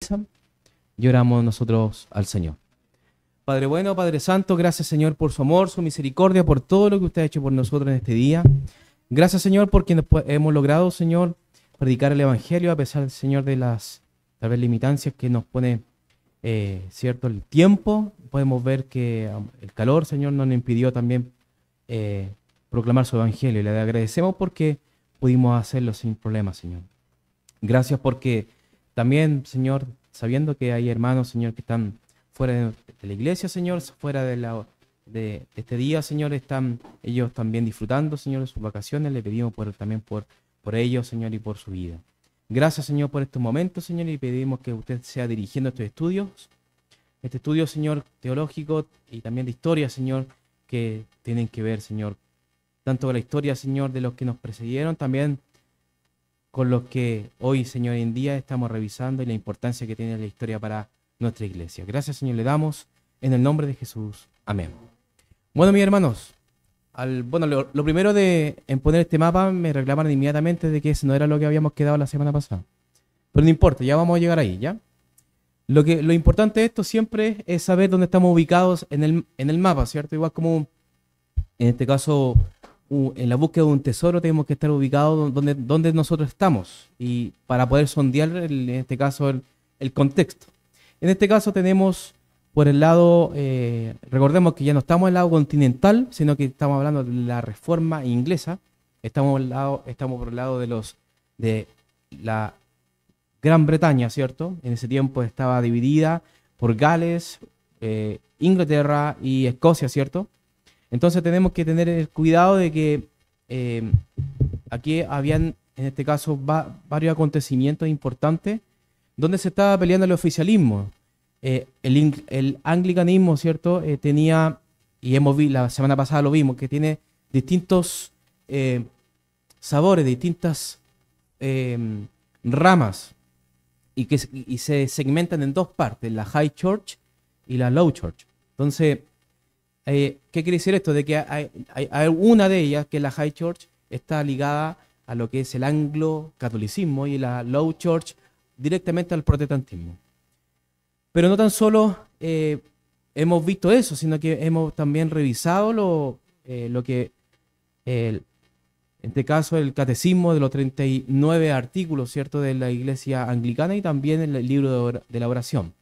finalizan y oramos nosotros al Señor. Padre bueno, Padre Santo, gracias Señor por su amor, su misericordia, por todo lo que usted ha hecho por nosotros en este día. Gracias Señor porque hemos logrado, Señor, predicar el Evangelio a pesar, Señor, de las tal vez limitancias que nos pone, cierto, el tiempo. Podemos ver que el calor, Señor, no nos impidió también proclamar su Evangelio. Y le agradecemos porque pudimos hacerlo sin problemas, Señor. Gracias porque también, Señor, sabiendo que hay hermanos, Señor, que están fuera de la iglesia, Señor, fuera de este día, Señor, están ellos también disfrutando, Señor, de sus vacaciones. Le pedimos también por ellos, Señor, y por su vida. Gracias, Señor, por estos momentos, Señor, y pedimos que usted sea dirigiendo estos estudios. Este estudio, Señor, teológico y también de historia, Señor, que tienen que ver, Señor, tanto con la historia, Señor, de los que nos precedieron, también con los que hoy, Señor, en día estamos revisando y la importancia que tiene la historia para nuestra iglesia. Gracias, Señor, le damos en el nombre de Jesús. Amén. Bueno, mis hermanos, lo primero en poner este mapa me reclamaron inmediatamente de que ese no era lo que habíamos quedado la semana pasada. Pero no importa, ya vamos a llegar ahí, ¿ya? Lo importante de esto siempre es saber dónde estamos ubicados en el mapa, ¿cierto? Igual como en este caso, en la búsqueda de un tesoro tenemos que estar ubicados donde nosotros estamos y para poder sondear, en este caso, el contexto. En este caso tenemos por el lado, recordemos que ya no estamos en el lado continental, sino que estamos hablando de la reforma inglesa. Estamos por el lado de la Gran Bretaña, ¿cierto? En ese tiempo estaba dividida por Gales, Inglaterra y Escocia, ¿cierto? Entonces tenemos que tener el cuidado de que aquí habían, en este caso, varios acontecimientos importantes donde se estaba peleando el oficialismo. El anglicanismo, ¿cierto? Tenía, y la semana pasada lo vimos, que tiene distintos sabores, distintas ramas, y se segmentan en dos partes, la High Church y la Low Church. Entonces, ¿qué quiere decir esto? De que hay una de ellas, que es la High Church, está ligada a lo que es el anglo-catolicismo y la Low Church directamente al protestantismo. Pero no tan solo hemos visto eso, sino que hemos también revisado lo que, en este caso, el catecismo de los 39 artículos, ¿cierto?, de la iglesia anglicana y también el libro de la oración.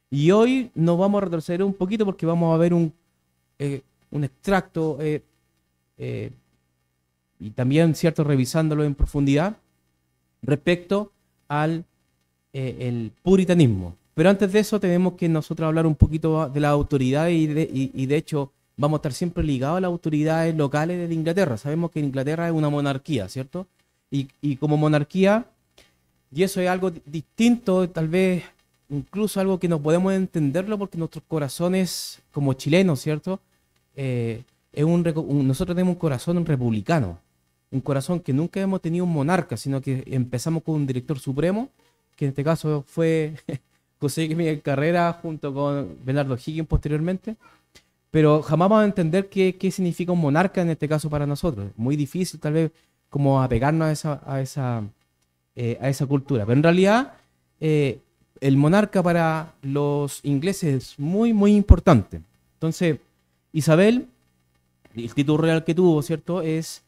Y hoy nos vamos a retroceder un poquito porque vamos a ver un extracto y también, ¿cierto?, revisándolo en profundidad respecto al el puritanismo. Pero antes de eso tenemos que nosotros hablar un poquito de la autoridad y de hecho vamos a estar siempre ligados a las autoridades locales de Inglaterra. Sabemos que Inglaterra es una monarquía, ¿cierto? Y como monarquía, y eso es algo distinto, tal vez incluso algo que no podemos entenderlo porque nuestros corazones como chilenos, ¿cierto? Nosotros tenemos un corazón republicano, un corazón que nunca hemos tenido un monarca, sino que empezamos con un director supremo, que en este caso fue José Miguel Carrera junto con Bernardo Higgins posteriormente, pero jamás vamos a entender qué significa un monarca en este caso para nosotros. Es muy difícil tal vez como apegarnos a esa cultura, pero en realidad el monarca para los ingleses es muy, muy importante. Entonces, Isabel, el título real que tuvo, ¿cierto?, es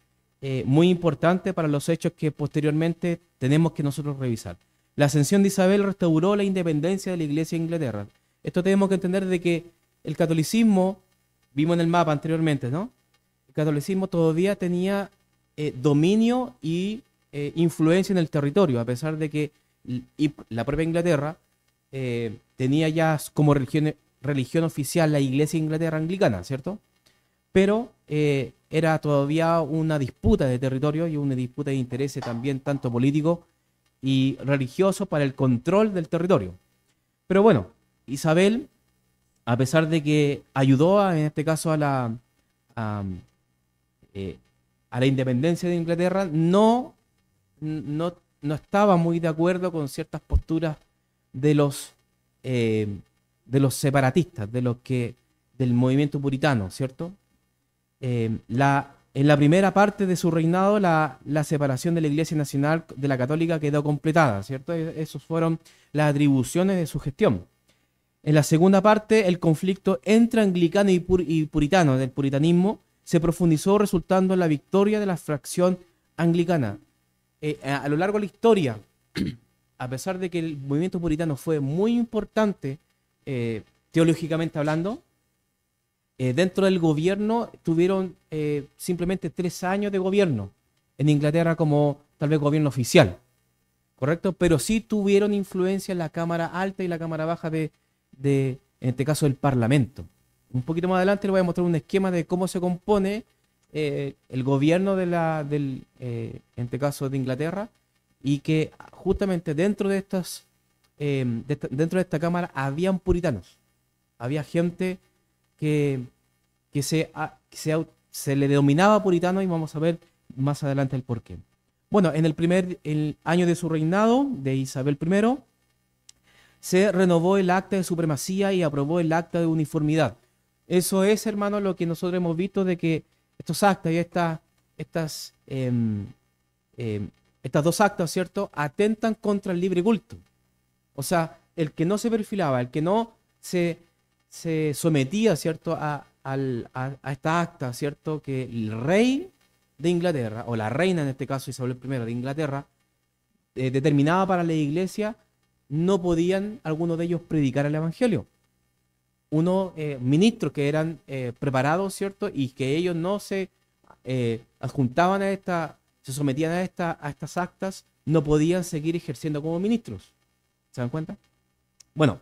muy importante para los hechos que posteriormente tenemos que nosotros revisar. La ascensión de Isabel restauró la independencia de la Iglesia de Inglaterra. Esto tenemos que entender de que el catolicismo, vimos en el mapa anteriormente, ¿no? El catolicismo todavía tenía dominio y influencia en el territorio, a pesar de que la propia Inglaterra tenía ya como religión oficial la Iglesia de Inglaterra anglicana, ¿cierto? Pero era todavía una disputa de territorio y una disputa de intereses también, tanto político y religioso, para el control del territorio. Pero bueno, Isabel, a pesar de que ayudó en este caso a la independencia de Inglaterra, no estaba muy de acuerdo con ciertas posturas de los separatistas, del movimiento puritano, ¿cierto? La en la primera parte de su reinado, la separación de la Iglesia Nacional de la Católica quedó completada, ¿cierto? Esas fueron las atribuciones de su gestión. En la segunda parte, el conflicto entre anglicano y puritano, del puritanismo, se profundizó resultando en la victoria de la fracción anglicana. A lo largo de la historia, a pesar de que el movimiento puritano fue muy importante teológicamente hablando, dentro del gobierno tuvieron simplemente 3 años de gobierno en Inglaterra como tal vez gobierno oficial, ¿correcto? Pero sí tuvieron influencia en la Cámara Alta y la Cámara Baja en este caso, del Parlamento. Un poquito más adelante les voy a mostrar un esquema de cómo se compone el gobierno en este caso de Inglaterra, y que justamente dentro de dentro de esta Cámara habían puritanos, había gente que se le denominaba puritano, y vamos a ver más adelante el porqué. Bueno, en el año de su reinado, de Isabel I, se renovó el acta de supremacía y aprobó el acta de uniformidad. Eso es, hermano, lo que nosotros hemos visto, de que estos actas y estas dos actas, ¿cierto?, atentan contra el libre culto. O sea, el que no se perfilaba, el que no se sometía, ¿cierto?, a esta acta, ¿cierto?, que el rey de Inglaterra, o la reina en este caso, Isabel I de Inglaterra, determinaba para la iglesia, no podían algunos de ellos predicar el evangelio. Ministros que eran preparados, ¿cierto?, y que ellos no se adjuntaban se sometían a estas actas, no podían seguir ejerciendo como ministros. ¿Se dan cuenta? Bueno,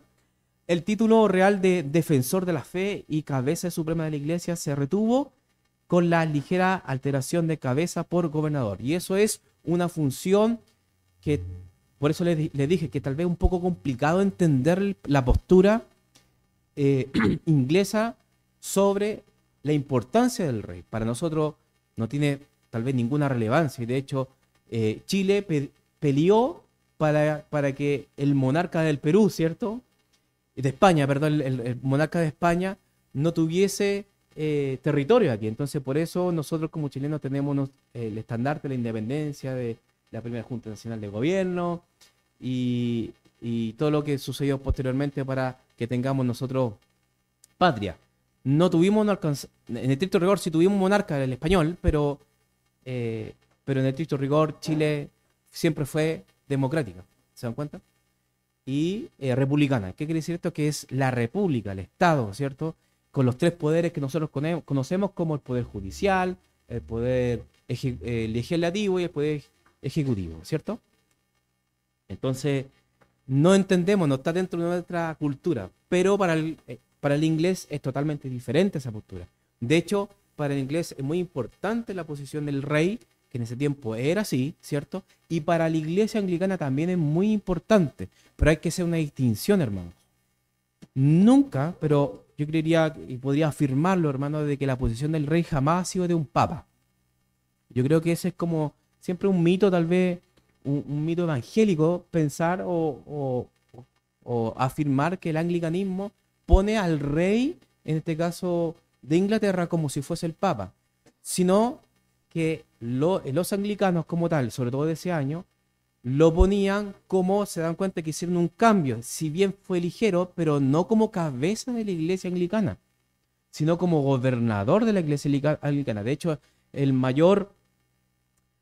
el título real de defensor de la fe y cabeza suprema de la iglesia se retuvo con la ligera alteración de cabeza por gobernador. Y eso es una función que, por eso le dije que tal vez un poco complicado entender la postura inglesa sobre la importancia del rey. Para nosotros no tiene tal vez ninguna relevancia, y de hecho Chile peleó para que el monarca del Perú, ¿cierto?, de España, perdón, el monarca de España no tuviese territorio aquí. Entonces, por eso nosotros como chilenos tenemos el estandarte de la independencia, de la primera Junta Nacional de Gobierno, y todo lo que sucedió posteriormente para que tengamos nosotros patria. No tuvimos, en estricto rigor sí tuvimos un monarca, el español, pero en estricto rigor Chile siempre fue democrática. ¿Se dan cuenta? Y republicana. ¿Qué quiere decir esto? Que es la república, el Estado, ¿cierto?, con los 3 poderes que nosotros conocemos como el poder judicial, el poder legislativo y el poder ejecutivo, ¿cierto? Entonces, no entendemos, no está dentro de nuestra cultura, pero para el inglés es totalmente diferente esa postura. De hecho, para el inglés es muy importante la posición del rey, que en ese tiempo era así, ¿cierto? Y para la iglesia anglicana también es muy importante, pero hay que hacer una distinción, hermanos. Nunca, pero yo creería y podría afirmarlo, hermano, de que la posición del rey jamás ha sido de un papa. Yo creo que ese es como siempre un mito, tal vez un mito evangélico, pensar o afirmar que el anglicanismo pone al rey, en este caso de Inglaterra, como si fuese el papa, sino que los anglicanos como tal, sobre todo de ese año, lo ponían como, se dan cuenta que hicieron un cambio, si bien fue ligero, pero no como cabeza de la iglesia anglicana, sino como gobernador de la iglesia anglicana. De hecho, el mayor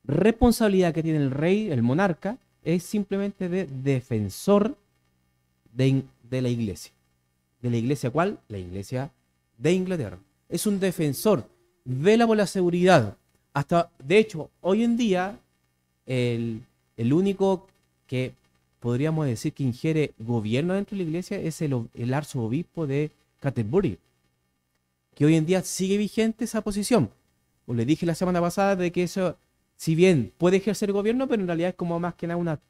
responsabilidad que tiene el rey, el monarca, es simplemente de defensor de la iglesia. ¿De la iglesia cuál? La iglesia de Inglaterra. Es un defensor, vela por la seguridad. De hecho, hoy en día, el único que podríamos decir que ingiere gobierno dentro de la iglesia es el arzobispo de Canterbury, que hoy en día sigue vigente esa posición. Os le dije la semana pasada de que eso, si bien puede ejercer gobierno, pero en realidad es como más que nada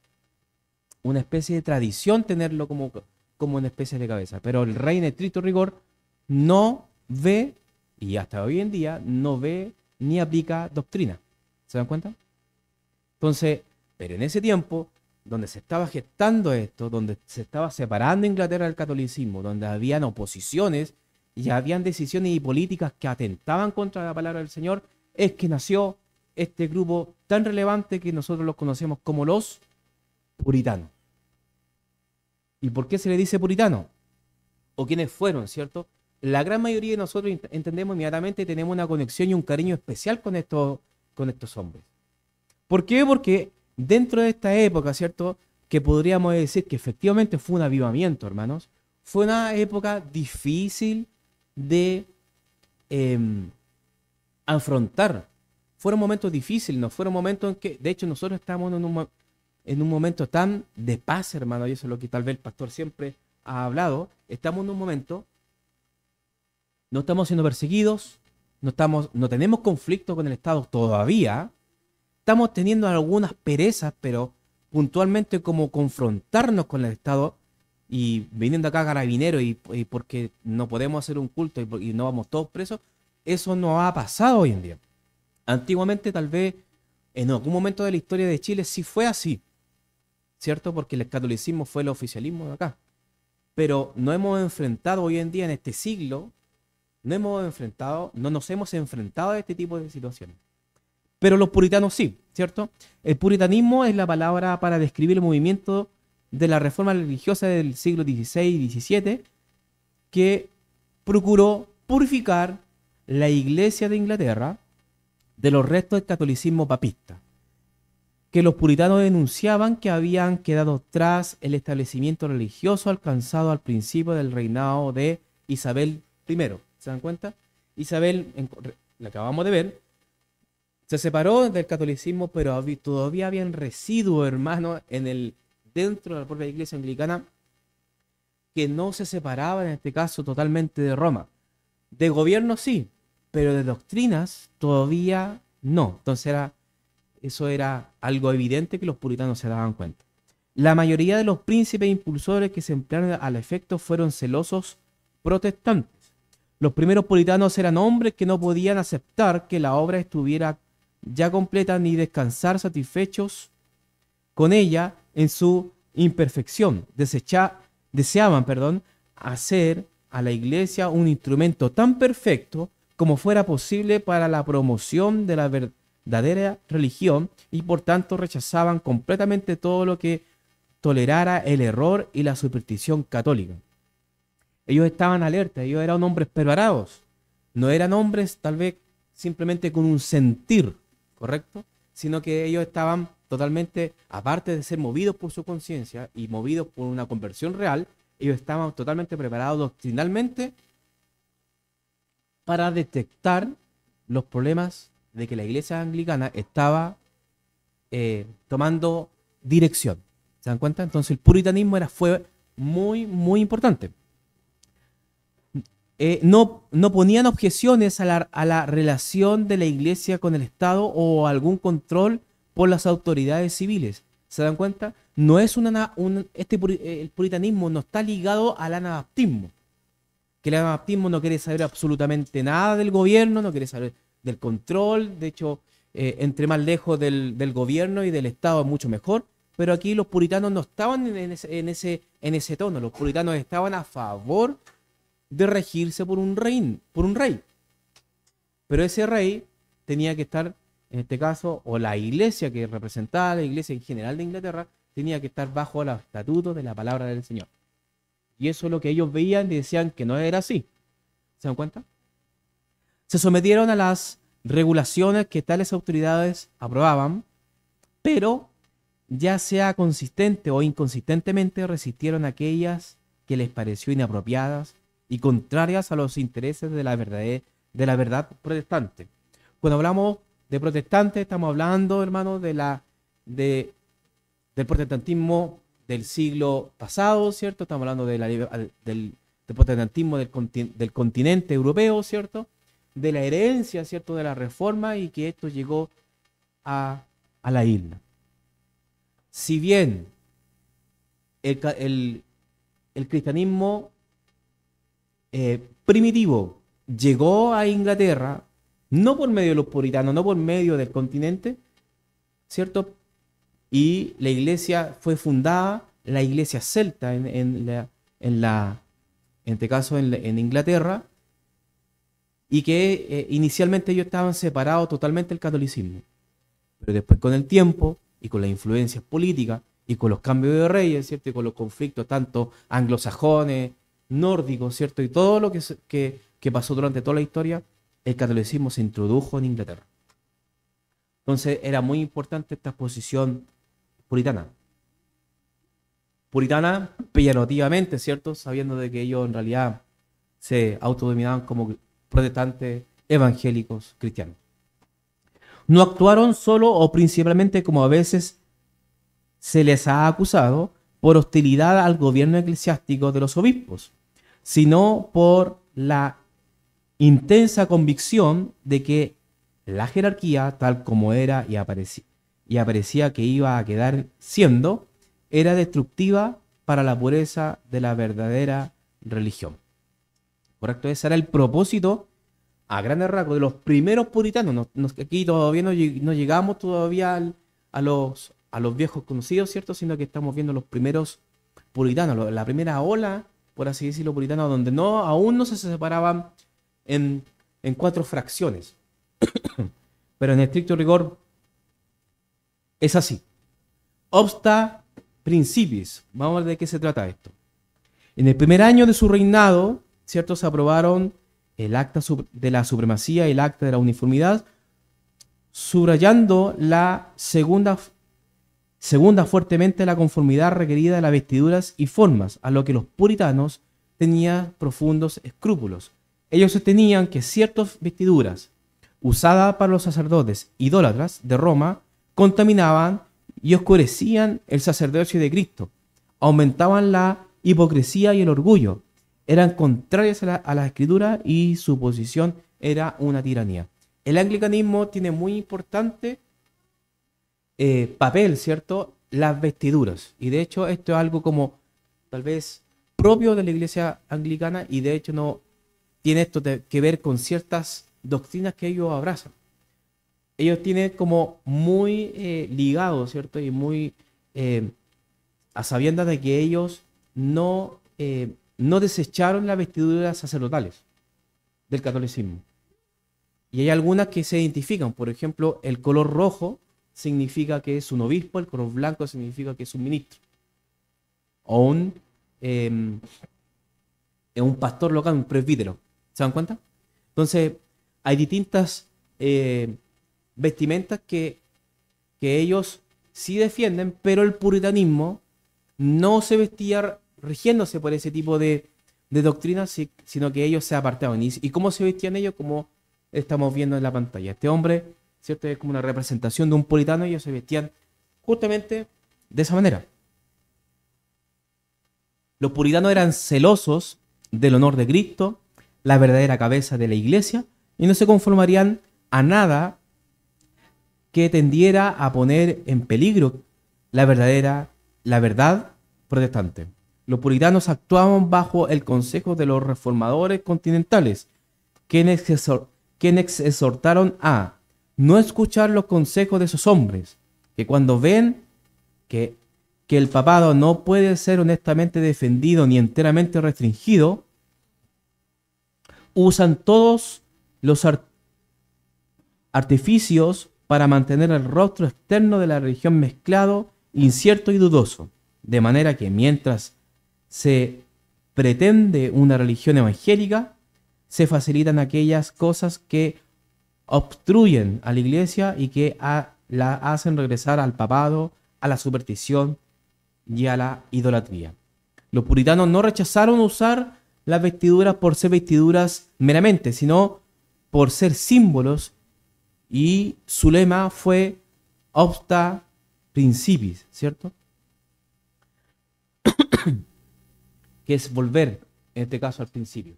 una especie de tradición tenerlo como una especie de cabeza. Pero el rey en estricto rigor no ve, y hasta hoy en día, no ve ni aplica doctrina. ¿Se dan cuenta? Entonces, pero en ese tiempo, donde se estaba gestando esto, donde se estaba separando Inglaterra del catolicismo, donde habían oposiciones y habían decisiones y políticas que atentaban contra la palabra del Señor, es que nació este grupo tan relevante que nosotros los conocemos como los puritanos. ¿Y por qué se le dice puritano? ¿O quiénes fueron, cierto? La gran mayoría de nosotros entendemos inmediatamente y tenemos una conexión y un cariño especial con estos hombres. ¿Por qué? Porque dentro de esta época, ¿cierto? Que podríamos decir que efectivamente fue un avivamiento, hermanos. Fue una época difícil de afrontar. Fueron momentos difíciles, no fueron momentos en que, de hecho, nosotros estamos en un momento tan de paz, hermano, y eso es lo que tal vez el pastor siempre ha hablado. Estamos en un momento, no estamos siendo perseguidos, no tenemos conflicto con el Estado todavía, estamos teniendo algunas perezas, pero puntualmente como confrontarnos con el Estado y viniendo acá carabineros y porque no podemos hacer un culto y no vamos todos presos, eso no ha pasado hoy en día. Antiguamente tal vez en algún momento de la historia de Chile sí fue así, ¿cierto? Porque el catolicismo fue el oficialismo de acá. Pero no hemos enfrentado hoy en día en este siglo, no nos hemos enfrentado a este tipo de situaciones. Pero los puritanos sí, ¿cierto? El puritanismo es la palabra para describir el movimiento de la reforma religiosa del siglo XVI y XVII que procuró purificar la Iglesia de Inglaterra de los restos del catolicismo papista, que los puritanos denunciaban que habían quedado tras el establecimiento religioso alcanzado al principio del reinado de Isabel I. ¿Se dan cuenta? Isabel, la acabamos de ver, se separó del catolicismo, pero todavía habían residuos, hermano, dentro de la propia iglesia anglicana, que no se separaba en este caso totalmente de Roma. De gobierno sí, pero de doctrinas todavía no. Entonces eso era algo evidente que los puritanos se daban cuenta. La mayoría de los príncipes impulsores que se emplearon al efecto fueron celosos protestantes. Los primeros puritanos eran hombres que no podían aceptar que la obra estuviera ya completa ni descansar satisfechos con ella en su imperfección. Deseaban hacer a la iglesia un instrumento tan perfecto como fuera posible para la promoción de la verdadera religión y por tanto rechazaban completamente todo lo que tolerara el error y la superstición católica. Ellos estaban alerta, ellos eran hombres preparados, no eran hombres tal vez simplemente con un sentir, ¿correcto? Sino que ellos estaban totalmente, aparte de ser movidos por su conciencia y movidos por una conversión real, ellos estaban totalmente preparados doctrinalmente para detectar los problemas de que la iglesia anglicana estaba tomando dirección. ¿Se dan cuenta? Entonces el puritanismo fue muy, muy importante. No ponían objeciones a la relación de la iglesia con el Estado o algún control por las autoridades civiles. ¿Se dan cuenta? No es el puritanismo no está ligado al anabaptismo. Que el anabaptismo no quiere saber absolutamente nada del gobierno, no quiere saber del control. De hecho, entre más lejos del gobierno y del Estado, mucho mejor. Pero aquí los puritanos no estaban en ese tono. Los puritanos estaban a favor de regirse por un rey. Pero ese rey tenía que estar, en este caso, o la iglesia que representaba la iglesia en general de Inglaterra, tenía que estar bajo los estatutos de la palabra del Señor. Y eso es lo que ellos veían y decían que no era así. ¿Se dan cuenta? Se sometieron a las regulaciones que tales autoridades aprobaban, pero ya sea consistente o inconsistentemente resistieron aquellas que les pareció inapropiadas y contrarias a los intereses de la verdad protestante. Cuando hablamos de protestantes, estamos hablando, hermanos, del protestantismo del siglo pasado, ¿cierto? Estamos hablando del protestantismo del continente europeo, ¿cierto? De la herencia, ¿cierto? De la reforma y que esto llegó a la isla. Si bien el cristianismo primitivo llegó a Inglaterra, no por medio de los puritanos, no por medio del continente, ¿cierto? Y la iglesia fue fundada, la iglesia celta en este caso en Inglaterra, y que inicialmente ellos estaban separados totalmente del catolicismo. Pero después con el tiempo y con las influencias políticas y con los cambios de reyes, ¿cierto? Y con los conflictos tanto anglosajones, nórdicos, ¿cierto? Y todo lo que pasó durante toda la historia, el catolicismo se introdujo en Inglaterra. Entonces era muy importante esta posición puritana. Puritana peyorativamente, ¿cierto? Sabiendo de que ellos en realidad se autodenominaban como protestantes evangélicos cristianos. No actuaron solo o principalmente, como a veces se les ha acusado, por hostilidad al gobierno eclesiástico de los obispos, sino por la intensa convicción de que la jerarquía, tal como era y aparecía que iba a quedar siendo, era destructiva para la pureza de la verdadera religión. ¿Correcto? Ese era el propósito a grandes rasgos de los primeros puritanos. Aquí todavía no llegamos todavía a los viejos conocidos, ¿cierto? Sino que estamos viendo los primeros puritanos, la primera ola, por así decirlo, puritana, donde aún no se separaban en 4 fracciones. Pero en estricto rigor es así. Obsta principis. Vamos a ver de qué se trata esto. En el primer año de su reinado, ¿cierto? Se aprobaron el acta de la supremacía y el acta de la uniformidad, subrayando la segunda fuertemente la conformidad requerida de las vestiduras y formas, a lo que los puritanos tenían profundos escrúpulos. Ellos sostenían que ciertas vestiduras usadas para los sacerdotes idólatras de Roma contaminaban y oscurecían el sacerdocio de Cristo, aumentaban la hipocresía y el orgullo, eran contrarias a la escritura y su posición era una tiranía. El anglicanismo tiene muy importante papel, ¿cierto? Las vestiduras. Y de hecho esto es algo como tal vez propio de la iglesia anglicana y de hecho no tiene esto que ver con ciertas doctrinas que ellos abrazan. Ellos tienen como muy ligados, ¿cierto? Y muy a sabiendas de que ellos no desecharon las vestiduras sacerdotales del catolicismo. Y hay algunas que se identifican. Por ejemplo, el color rojo significa que es un obispo, el color blanco significa que es un ministro. O un pastor local, un presbítero. ¿Se dan cuenta? Entonces, hay distintas vestimentas que ellos sí defienden, pero el puritanismo no se vestía rigiéndose por ese tipo de doctrinas, sino que ellos se apartaban. ¿Y cómo se vestían ellos? Como estamos viendo en la pantalla. Este hombre, ¿cierto? Es como una representación de un puritano y ellos se vestían justamente de esa manera. Los puritanos eran celosos del honor de Cristo, la verdadera cabeza de la iglesia, y no se conformarían a nada que tendiera a poner en peligro la verdad protestante. Los puritanos actuaban bajo el consejo de los reformadores continentales, quienes exhortaron a no escuchar los consejos de esos hombres, que cuando ven que el papado no puede ser honestamente defendido ni enteramente restringido, usan todos los artificios para mantener el rostro externo de la religión mezclado, incierto y dudoso, de manera que mientras se pretende una religión evangélica, se facilitan aquellas cosas que obstruyen a la iglesia y que la hacen regresar al papado, a la superstición y a la idolatría. Los puritanos no rechazaron usar las vestiduras por ser vestiduras meramente, sino por ser símbolos, y su lema fue obsta principis, ¿cierto? Que es volver, en este caso, al principio.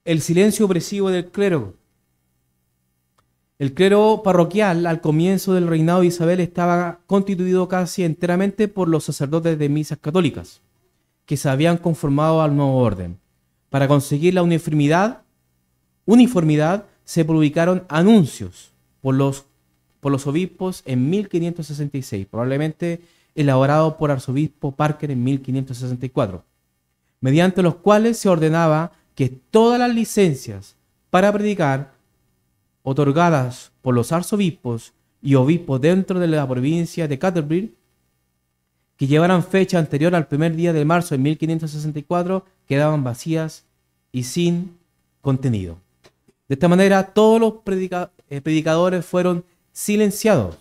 El silencio opresivo del clero. El clero parroquial al comienzo del reinado de Isabel estaba constituido casi enteramente por los sacerdotes de misas católicas, que se habían conformado al nuevo orden. Para conseguir la uniformidad se publicaron anuncios por los obispos en 1566, probablemente elaborado por arzobispo Parker en 1564, mediante los cuales se ordenaba que todas las licencias para predicar otorgadas por los arzobispos y obispos dentro de la provincia de Canterbury, que llevaran fecha anterior al primer día de marzo de 1564, quedaban vacías y sin contenido. De esta manera, todos los predicadores fueron silenciados,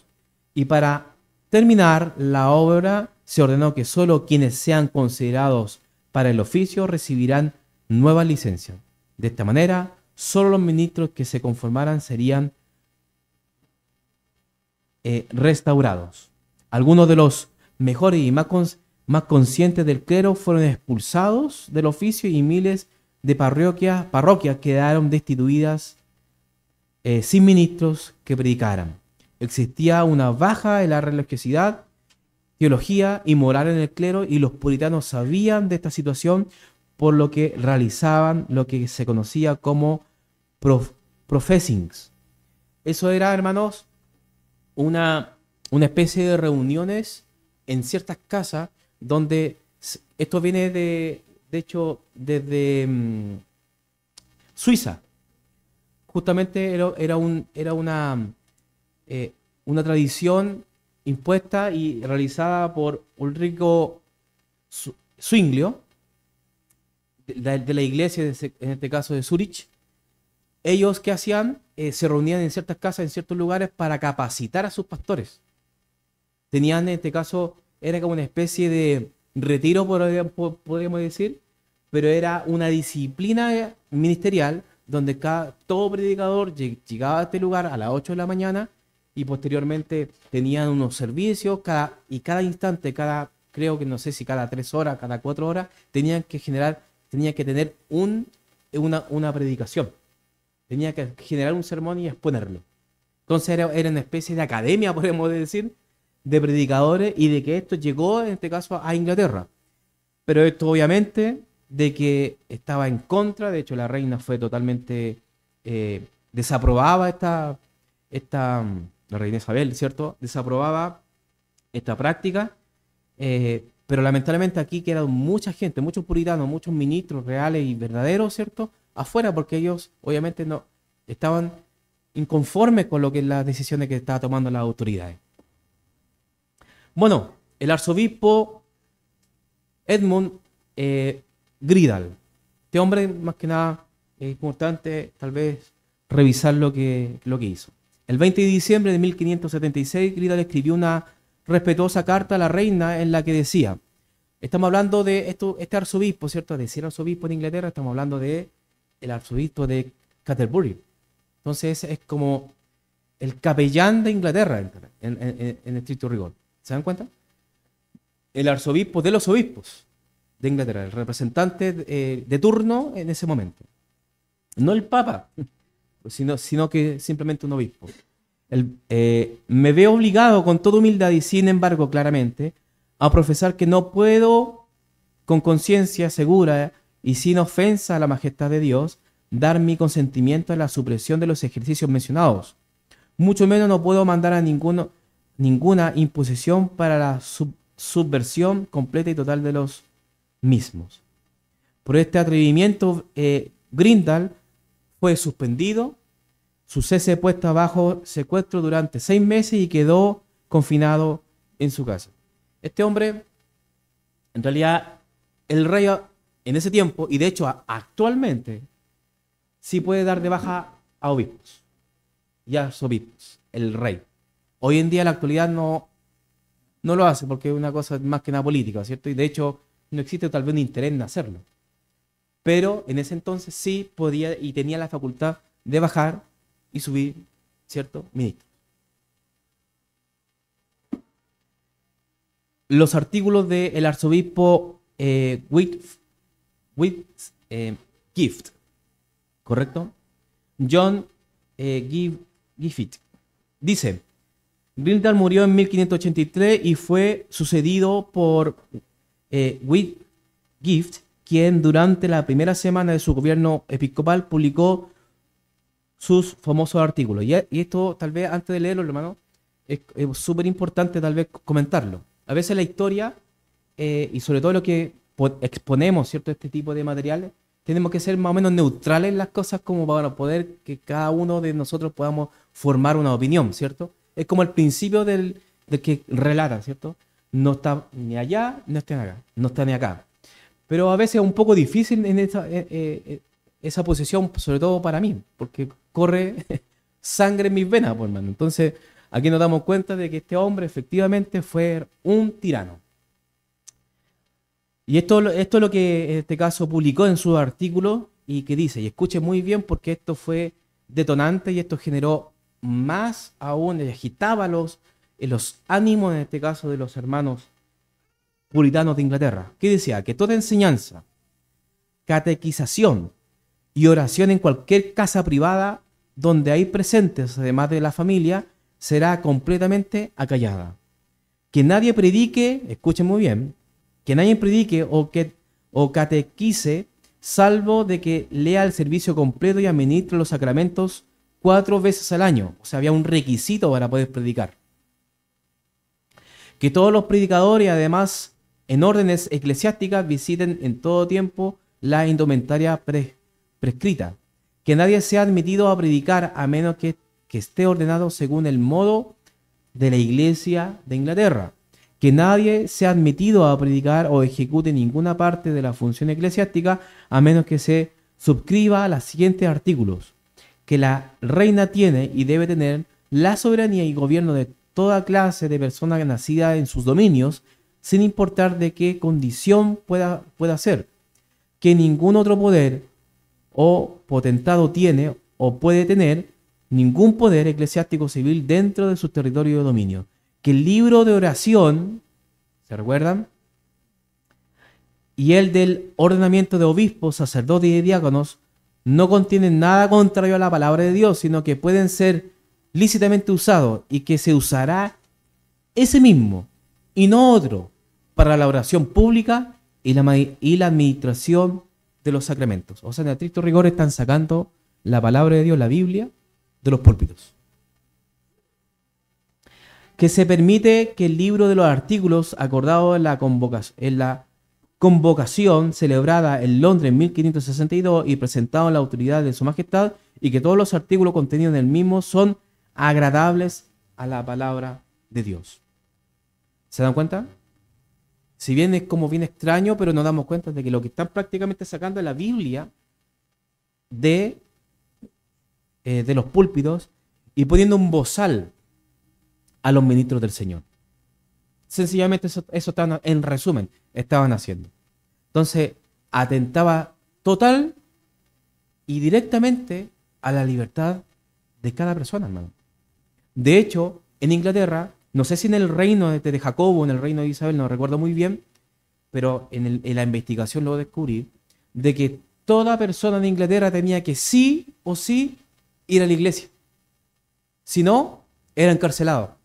y para terminar la obra se ordenó que solo quienes sean considerados para el oficio recibirán nuevas licencias. De esta manera, solo los ministros que se conformaran serían restaurados. Algunos de los mejores y más conscientes del clero fueron expulsados del oficio, y miles de parroquias quedaron destituidas sin ministros que predicaran. Existía una baja en la religiosidad, teología y moral en el clero, y los puritanos sabían de esta situación, por lo que realizaban lo que se conocía como professings. Eso era, hermanos, una especie de reuniones en ciertas casas donde esto viene de hecho desde Suiza. Justamente era una tradición impuesta y realizada por Ulrico Zwinglio, de la iglesia, en este caso de Zurich. Ellos, ¿qué hacían? Se reunían en ciertas casas, en ciertos lugares, para capacitar a sus pastores. Tenían, en este caso, era como una especie de retiro, podríamos decir, pero era una disciplina ministerial donde todo predicador llegaba a este lugar a las 8 de la mañana, y posteriormente tenían unos servicios y cada instante, creo que no sé si cada 3 horas, cada 4 horas, tenían que tener una predicación. Tenía que generar un sermón y exponerlo. Entonces era una especie de academia, podemos decir, de predicadores, y de que esto llegó, en este caso, a Inglaterra. Pero esto obviamente de que estaba en contra. De hecho, la reina fue totalmente desaprobaba la reina Isabel, ¿cierto? Desaprobaba esta práctica, pero lamentablemente aquí quedaron mucha gente, muchos puritanos, muchos ministros reales y verdaderos, ¿cierto?, afuera, porque ellos obviamente no estaban inconformes con lo que las decisiones que estaban tomando las autoridades. Bueno, el arzobispo Edmund Grindal. Este hombre, más que nada, es importante tal vez revisar lo que hizo. El 20 de diciembre de 1576, Grindal escribió una respetuosa carta a la reina en la que decía, estamos hablando de este arzobispo, ¿cierto? Decir arzobispo en Inglaterra, estamos hablando de el arzobispo de Canterbury. Entonces es como el capellán de Inglaterra en estricto rigor. ¿Se dan cuenta? El arzobispo de los obispos de Inglaterra, el representante de turno en ese momento. No el papa, sino que simplemente un obispo. Me veo obligado con toda humildad y sin embargo claramente a profesar que no puedo con conciencia segura y sin ofensa a la majestad de Dios dar mi consentimiento a la supresión de los ejercicios mencionados. Mucho menos no puedo mandar a ninguna imposición para la subversión completa y total de los mismos. Por este atrevimiento, Grindal fue suspendido, su cese puesta bajo secuestro durante 6 meses y quedó confinado en su casa. Este hombre, en realidad, el rey en ese tiempo, y de hecho actualmente, sí puede dar de baja a obispos y a arzobispos, el rey. Hoy en día, en la actualidad, no lo hace porque es una cosa más que nada política, ¿cierto? Y de hecho, no existe tal vez un interés en hacerlo. Pero en ese entonces sí podía y tenía la facultad de bajar y subir, ¿cierto?, ministros. Los artículos del arzobispo Gift, ¿correcto? John Giffith. Dice, Grindal murió en 1583 y fue sucedido por Whitgift, quien durante la primera semana de su gobierno episcopal publicó sus famosos artículos. Y esto, tal vez, antes de leerlo, hermano, es súper importante tal vez comentarlo. A veces la historia, y sobre todo lo que exponemos, ¿cierto?, este tipo de materiales, tenemos que ser más o menos neutrales en las cosas como para poder que cada uno de nosotros podamos formar una opinión, ¿cierto? Es como el principio del que relata, ¿cierto? No está ni allá, no está ni acá, no está ni acá. Pero a veces es un poco difícil en esa posición, sobre todo para mí, porque corre sangre en mis venas, por hermano. Entonces, aquí nos damos cuenta de que este hombre efectivamente fue un tirano. Y esto es lo que en este caso publicó en su artículo y que dice, y escuche muy bien porque esto fue detonante y esto generó más aún, agitaba los ánimos en este caso de los hermanos puritanos de Inglaterra. ¿Qué decía? Que toda enseñanza, catequización y oración en cualquier casa privada donde hay presentes, además de la familia, será completamente acallada. Que nadie predique, escuchen muy bien, que nadie predique o catequice, salvo de que lea el servicio completo y administre los sacramentos 4 veces al año. O sea, había un requisito para poder predicar. Que todos los predicadores, además, en órdenes eclesiásticas, visiten en todo tiempo la indumentaria prescrita. Que nadie sea admitido a predicar a menos que esté ordenado según el modo de la Iglesia de Inglaterra. Que nadie sea admitido a predicar o ejecute ninguna parte de la función eclesiástica a menos que se suscriba a los siguientes artículos. Que la reina tiene y debe tener la soberanía y gobierno de toda clase de personas nacidas en sus dominios, sin importar de qué condición pueda ser. Que ningún otro poder o potentado tiene o puede tener ningún poder eclesiástico civil dentro de su territorio de dominio. Que el libro de oración, ¿se recuerdan? Y el del ordenamiento de obispos, sacerdotes y diáconos no contienen nada contrario a la palabra de Dios, sino que pueden ser lícitamente usados y que se usará ese mismo y no otro para la oración pública y la administración de los sacramentos. O sea, en estricto rigor están sacando la palabra de Dios, la Biblia, de los púlpitos. Que se permite que el libro de los artículos acordado en la convocación celebrada en Londres en 1562 y presentado en la autoridad de su majestad, y que todos los artículos contenidos en el mismo son agradables a la palabra de Dios. ¿Se dan cuenta? Si bien es como bien extraño, pero nos damos cuenta de que lo que están prácticamente sacando es la Biblia de los púlpitos y poniendo un bozal a los ministros del Señor. Sencillamente eso estaban, en resumen, estaban haciendo. Entonces, atentaba total y directamente a la libertad de cada persona, hermano. De hecho, en Inglaterra, no sé si en el reino de Jacobo o en el reino de Isabel, no recuerdo muy bien, pero en la investigación lo descubrí, de que toda persona de Inglaterra tenía que sí o sí ir a la iglesia. Si no, era encarcelado.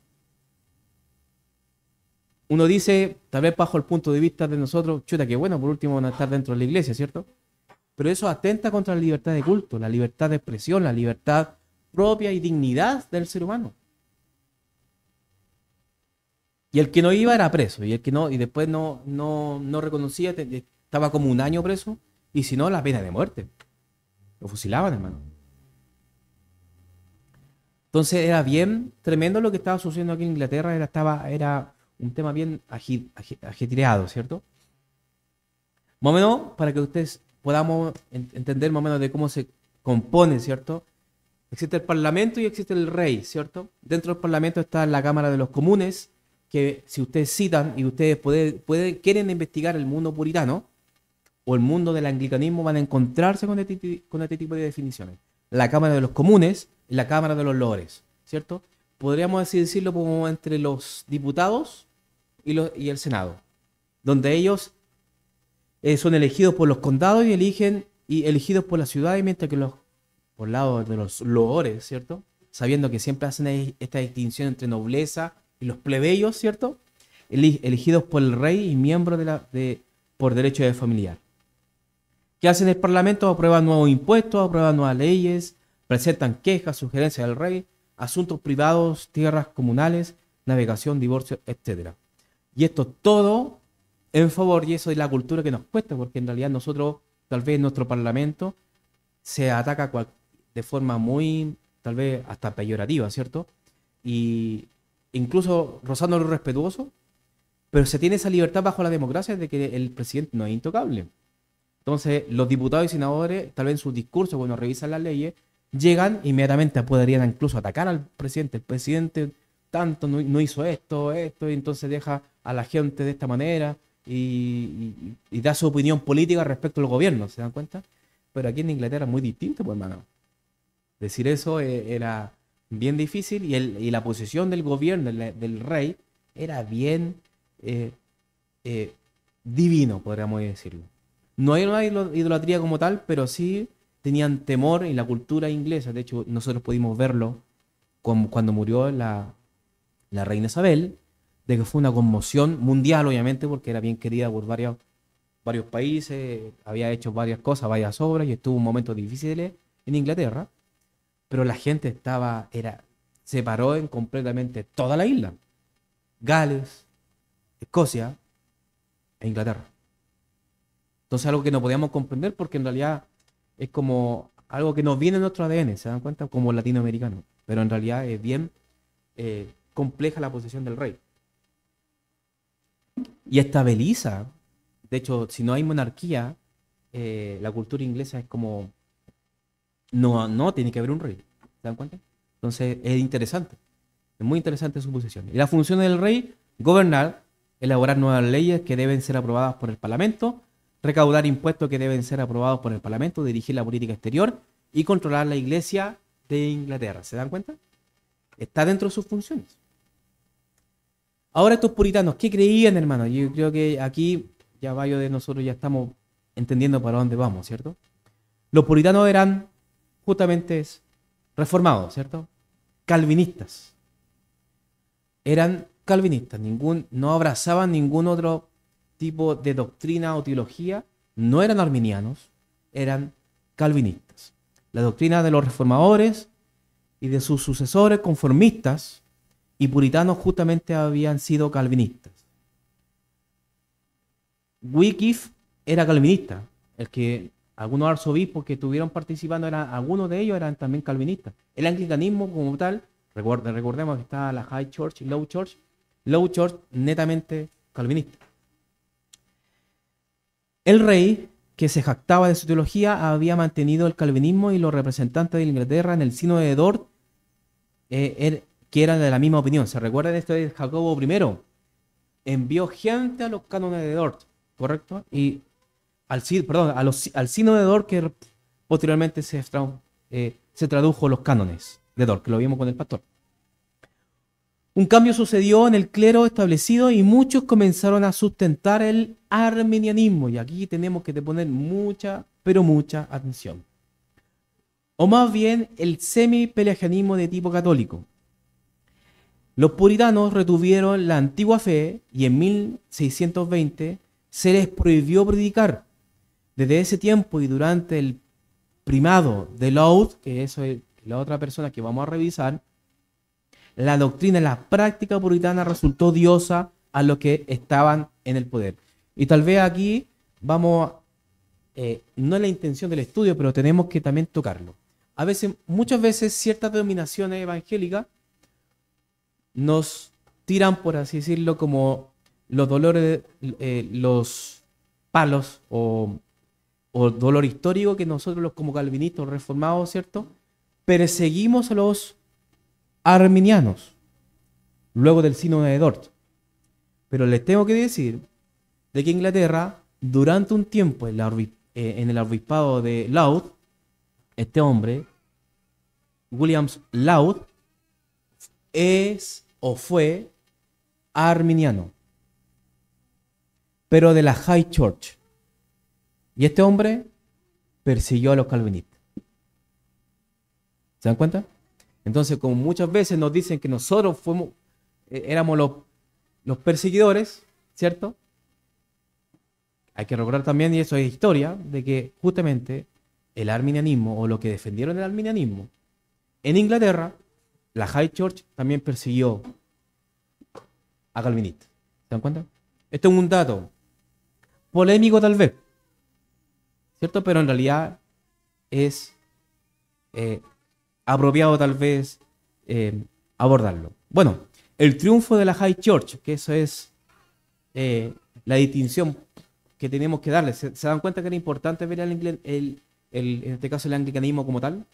Uno dice, tal vez bajo el punto de vista de nosotros, chuta, que bueno, por último van a estar dentro de la iglesia, ¿cierto? Pero eso atenta contra la libertad de culto, la libertad de expresión, la libertad propia y dignidad del ser humano. Y el que no iba era preso, y el que no, y después no reconocía, estaba como 1 año preso, y si no, la pena de muerte. Lo fusilaban, hermano. Entonces era bien tremendo lo que estaba sucediendo aquí en Inglaterra, era un tema bien ajetreado, ¿cierto? Más o menos, para que ustedes podamos entender más o menos de cómo se compone, ¿cierto? Existe el Parlamento y existe el Rey, ¿cierto? Dentro del Parlamento está la Cámara de los Comunes, que si ustedes citan y ustedes quieren investigar el mundo puritano o el mundo del anglicanismo, van a encontrarse con este tipo de definiciones. La Cámara de los Comunes y la Cámara de los Lores, ¿cierto? Podríamos así decirlo como entre los diputados y el Senado, donde ellos son elegidos por los condados y elegidos por la ciudad, mientras que por el lado de los loores, ¿cierto? Sabiendo que siempre hacen esta distinción entre nobleza y los plebeyos, ¿cierto? Elegidos por el rey y miembros por derecho de familiar. ¿Qué hacen en el Parlamento? Aprueban nuevos impuestos, aprueban nuevas leyes, presentan quejas, sugerencias al rey, asuntos privados, tierras comunales, navegación, divorcio, etc. Y esto todo en favor, y eso es la cultura que nos cuesta, porque en realidad nosotros tal vez en nuestro parlamento se ataca de forma muy, tal vez hasta peyorativa, ¿cierto? Y incluso rozando lo respetuoso, pero se tiene esa libertad bajo la democracia de que el presidente no es intocable. Entonces, los diputados y senadores, tal vez en sus discursos, cuando revisan las leyes, llegan inmediatamente, podrían incluso atacar al presidente. El presidente tanto no hizo esto, y entonces deja a la gente de esta manera y da su opinión política respecto al gobierno, ¿se dan cuenta? Pero aquí en Inglaterra es muy distinto, pues hermano. Decir eso era bien difícil y la posición del gobierno, del rey, era bien eh, eh, divino, podríamos decirlo. No hay una idolatría como tal, pero sí tenían temor en la cultura inglesa. De hecho, nosotros pudimos verlo cuando murió la reina Isabel, de que fue una conmoción mundial, obviamente, porque era bien querida por varios países, había hecho varias cosas, varias obras, y estuvo un momento difícil en Inglaterra, pero la gente se paró en completamente toda la isla. Gales, Escocia e Inglaterra. Entonces algo que no podíamos comprender porque en realidad es como algo que nos viene en nuestro ADN, ¿se dan cuenta? Como latinoamericano. Pero en realidad es bien compleja la posición del rey. Y estabiliza. De hecho, si no hay monarquía, la cultura inglesa es como, no, tiene que haber un rey. ¿Se dan cuenta? Entonces es interesante. Es muy interesante su posición. Y la función del rey, gobernar, elaborar nuevas leyes que deben ser aprobadas por el Parlamento, recaudar impuestos que deben ser aprobados por el Parlamento, dirigir la política exterior y controlar la Iglesia de Inglaterra. ¿Se dan cuenta? Está dentro de sus funciones. Ahora estos puritanos, ¿qué creían, hermano? Yo creo que aquí ya varios de nosotros ya estamos entendiendo para dónde vamos, ¿cierto? Los puritanos eran justamente reformados, ¿cierto? Calvinistas. Eran calvinistas, no abrazaban ningún otro tipo de doctrina o teología, no eran arminianos, eran calvinistas. La doctrina de los reformadores y de sus sucesores conformistas y puritanos justamente habían sido calvinistas. Wycliffe era calvinista, el que algunos arzobispos que estuvieron participando, algunos de ellos eran también calvinistas. El anglicanismo como tal, recordemos que está la High Church y Low Church, netamente calvinista. El rey, que se jactaba de su teología, había mantenido el calvinismo y los representantes de Inglaterra en el sínodo de Dort, que eran de la misma opinión. ¿Se recuerdan esto de Jacobo I? Envió gente a los cánones de Dort, ¿correcto? Y al sínodo de Dort, que posteriormente se tradujo los cánones de Dort, que lo vimos con el pastor. Un cambio sucedió en el clero establecido y muchos comenzaron a sustentar el arminianismo. Y aquí tenemos que poner mucha, pero mucha atención. O más bien el semi-pelagianismo de tipo católico. Los puritanos retuvieron la antigua fe y en 1620 se les prohibió predicar. Desde ese tiempo y durante el primado de Laud, que eso es la otra persona que vamos a revisar, la doctrina, la práctica puritana resultó odiosa a los que estaban en el poder. Y tal vez aquí vamos, no es la intención del estudio, pero tenemos que también tocarlo. Muchas veces ciertas denominaciones evangélicas nos tiran, por así decirlo, como los dolores, los palos o dolor histórico que nosotros como calvinistas reformados, ¿cierto? Perseguimos a los arminianos luego del sínodo de Dort. Pero les tengo que decir de que Inglaterra, durante un tiempo en el obispado de Laud, este hombre, Williams Laud, es o fue arminiano, pero de la High Church. Y este hombre persiguió a los calvinistas. ¿Se dan cuenta? Entonces, como muchas veces nos dicen que nosotros éramos los perseguidores, ¿cierto? Hay que recordar también, y eso es historia, de que justamente el arminianismo, o lo que defendieron el arminianismo, en Inglaterra, la High Church también persiguió a calvinistas. ¿Se dan cuenta? Esto es un dato polémico tal vez. ¿cierto? Pero en realidad es eh, apropiado tal vez abordarlo. Bueno, el triunfo de la High Church, que eso es la distinción que tenemos que darle. ¿Se dan cuenta que era importante ver en este caso el anglicanismo como tal?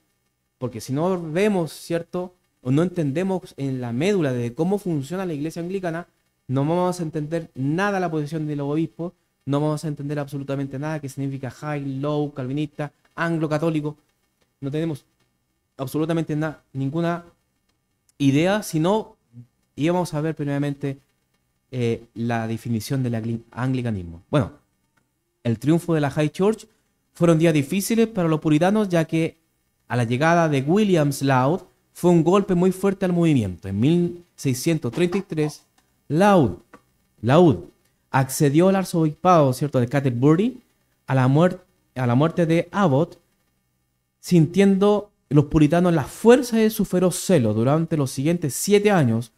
Porque si no vemos, ¿cierto? O no entendemos en la médula de cómo funciona la iglesia anglicana, no vamos a entender nada la posición de los obispos, no vamos a entender absolutamente nada que significa high, low, calvinista, anglo, católico. No tenemos absolutamente ninguna idea, sino íbamos a ver primeramente la definición del anglicanismo. Bueno, el triunfo de la High Church fueron días difíciles para los puritanos, ya que a la llegada de William Laud fue un golpe muy fuerte al movimiento. En 1633, Laud accedió al arzobispado, ¿cierto?, de Canterbury a la muerte de Abbot, sintiendo los puritanos la fuerza de su feroz celo. Durante los siguientes 7 años,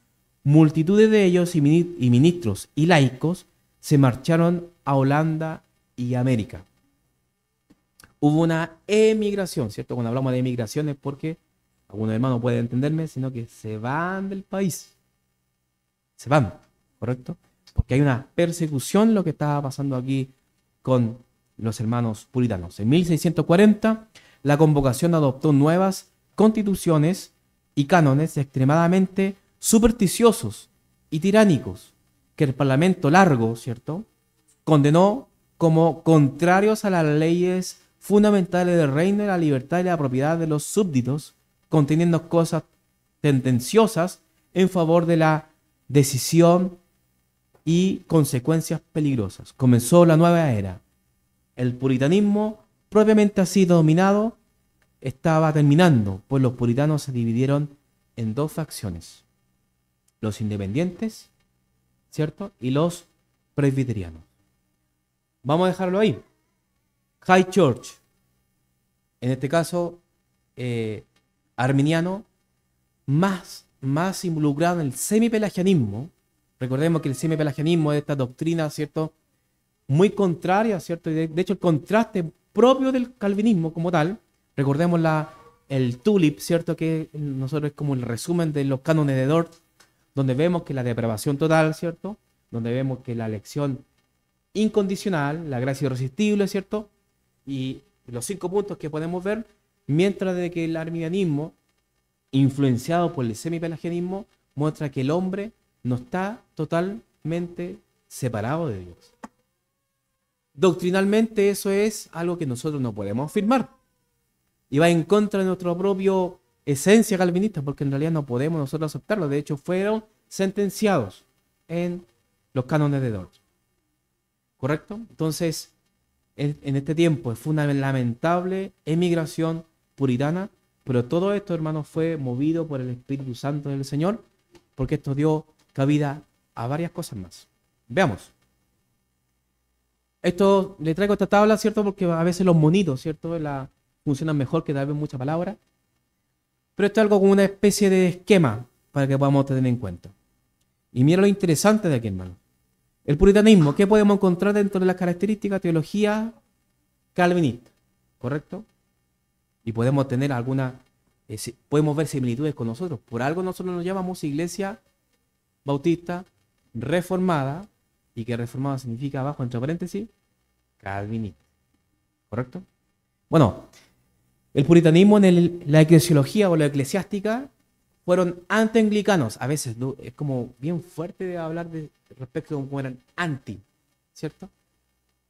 multitudes de ellos y ministros y laicos se marcharon a Holanda y América. Hubo una emigración, ¿cierto? Cuando hablamos de emigración es porque, algunos hermanos pueden entenderme, sino que se van del país. Se van, ¿correcto? Porque hay una persecución, lo que estaba pasando aquí con los hermanos puritanos. En 1640, la convocación adoptó nuevas constituciones y cánones extremadamente supersticiosos y tiránicos, que el Parlamento largo, ¿cierto?, condenó como contrarios a las leyes fundamentales del reino y la libertad y la propiedad de los súbditos, conteniendo cosas tendenciosas en favor de la decisión y consecuencias peligrosas. Comenzó la nueva era. El puritanismo, propiamente así dominado, estaba terminando, pues los puritanos se dividieron en 2 facciones: los independientes, ¿cierto?, y los presbiterianos. Vamos a dejarlo ahí. High Church, en este caso arminiano, más involucrado en el semipelagianismo. Recordemos que el semipelagianismo es esta doctrina, ¿cierto?, muy contraria, ¿cierto? Y de hecho el contraste propio del calvinismo como tal. Recordemos el tulip, ¿cierto?, que nosotros es como el resumen de los cánones de Dort, donde vemos que la depravación total, ¿cierto?, donde vemos que la elección incondicional, la gracia irresistible, ¿cierto?, y los 5 puntos que podemos ver, mientras de que el arminianismo, influenciado por el semipelagianismo, muestra que el hombre no está totalmente separado de Dios. Doctrinalmente eso es algo que nosotros no podemos afirmar y va en contra de nuestra propia esencia calvinista, porque en realidad no podemos nosotros aceptarlo. De hecho, fueron sentenciados en los cánones de Dort. ¿Correcto? Entonces, en este tiempo fue una lamentable emigración puritana, pero todo esto, hermanos, fue movido por el Espíritu Santo del Señor, porque esto dio cabida a varias cosas más. Veamos. Esto, le traigo esta tabla, ¿cierto?, porque a veces los monitos, ¿cierto?, funcionan mejor que tal vez muchas palabras. Pero esto es algo como una especie de esquema para que podamos tener en cuenta. Y mira lo interesante de aquí, hermano. El puritanismo, ¿qué podemos encontrar dentro de las características? Teología calvinista, ¿correcto? Y podemos tener podemos ver similitudes con nosotros. Por algo nosotros nos llamamos iglesia bautista reformada, y que reformada significa, abajo entre paréntesis, calvinista, ¿correcto? Bueno, el puritanismo en la eclesiología o la eclesiástica fueron antianglicanos. A veces es como bien fuerte de hablar respecto a cómo eran anti, ¿cierto?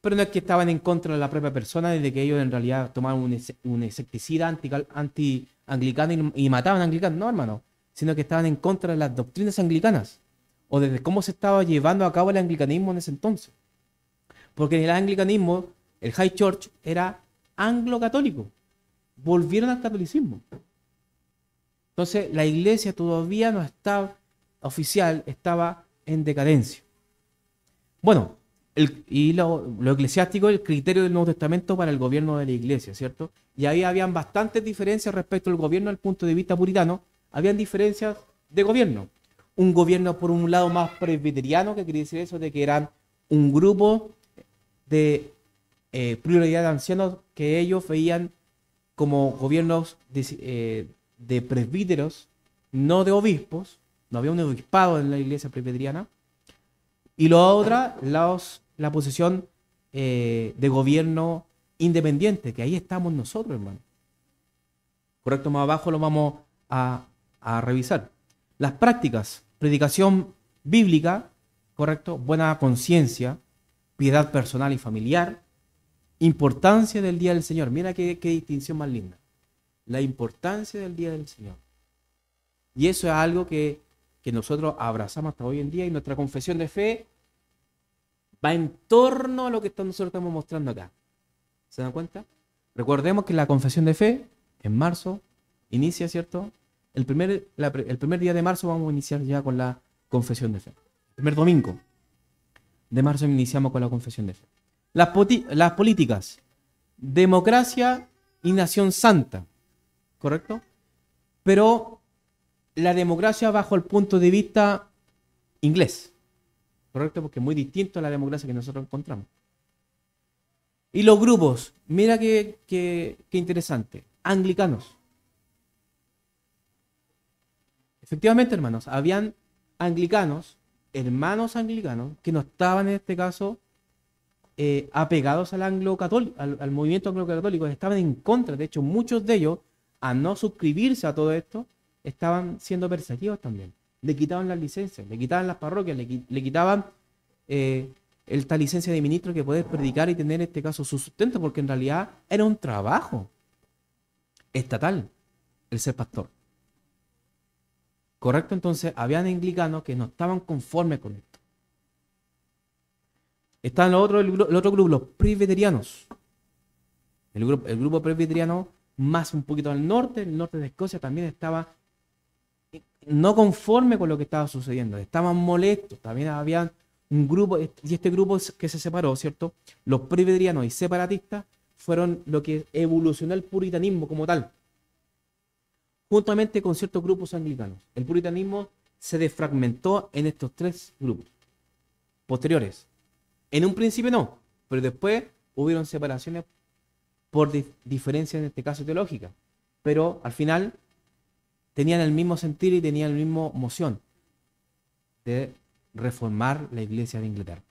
Pero no es que estaban en contra de la propia persona, de que ellos en realidad tomaban un insecticida anti-anglicano y mataban anglicanos. No, hermano, sino que estaban en contra de las doctrinas anglicanas o de cómo se estaba llevando a cabo el anglicanismo en ese entonces. Porque en el anglicanismo, el High Church era anglo-católico. Volvieron al catolicismo. Entonces, la iglesia todavía no estaba oficial, estaba en decadencia. Bueno, lo eclesiástico, el criterio del Nuevo Testamento para el gobierno de la iglesia, ¿cierto? Y ahí habían bastantes diferencias respecto al gobierno desde el punto de vista puritano. Habían diferencias de gobierno. Un gobierno, por un lado, más presbiteriano, que quiere decir eso, de que eran un grupo de pluralidad de ancianos que ellos veían como gobiernos de presbíteros, no de obispos. No había un obispado en la iglesia presbiteriana. Y lo otra, la posición de gobierno independiente, que ahí estamos nosotros, hermano. Correcto, más abajo lo vamos a revisar. Las prácticas, predicación bíblica, correcto, buena conciencia, piedad personal y familiar, importancia del día del Señor. Mira qué distinción más linda. La importancia del día del Señor. Y eso es algo que nosotros abrazamos hasta hoy en día, y nuestra confesión de fe va en torno a lo que nosotros estamos mostrando acá. ¿Se dan cuenta? Recordemos que la confesión de fe en marzo inicia, ¿cierto? El primer día de marzo vamos a iniciar ya con la confesión de fe. El primer domingo de marzo iniciamos con la confesión de fe. Las políticas, democracia y nación santa, ¿correcto? Pero la democracia bajo el punto de vista inglés, ¿correcto? Porque es muy distinto a la democracia que nosotros encontramos. Y los grupos, mira qué interesante, anglicanos. Efectivamente, hermanos, habían anglicanos, hermanos anglicanos, que no estaban en este caso apegados al movimiento anglo-católico, estaban en contra. De hecho, muchos de ellos, a no suscribirse a todo esto, estaban siendo perseguidos también. Le quitaban las licencias, le quitaban las parroquias, le quitaban esta licencia de ministro que poder predicar y tener en este caso su sustento, porque en realidad era un trabajo estatal el ser pastor. ¿Correcto? Entonces, habían anglicanos que no estaban conformes con esto. Estaban el otro grupo, los presbiterianos. El grupo presbiteriano, más un poquito al norte, el norte de Escocia, también estaba no conforme con lo que estaba sucediendo. Estaban molestos. También había un grupo, y este grupo que se separó, ¿cierto? Los presbiterianos y separatistas fueron lo que evolucionó el puritanismo como tal, juntamente con ciertos grupos anglicanos. El puritanismo se desfragmentó en estos tres grupos posteriores. En un principio no, pero después hubieron separaciones por diferencias, en este caso teológicas. Pero al final tenían el mismo sentir y tenían la misma moción de reformar la iglesia de Inglaterra.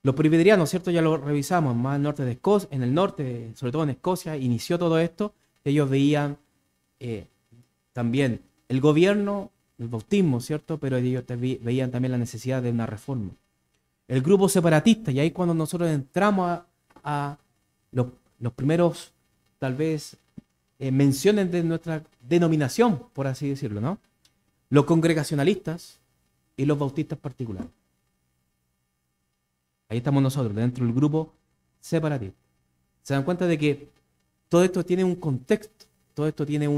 Los presbiterianos, ¿cierto? Ya lo revisamos, más al norte de Escocia, en el norte, sobre todo en Escocia, inició todo esto. Ellos veían también el gobierno, el bautismo, ¿cierto? Pero ellos veían también la necesidad de una reforma. El grupo separatista, y ahí cuando nosotros entramos a los primeros, tal vez, menciones de nuestra denominación, por así decirlo, ¿no? Los congregacionalistas y los bautistas particulares. Ahí estamos nosotros, dentro del grupo separatista. Se dan cuenta de que todo esto tiene un contexto, todo esto tiene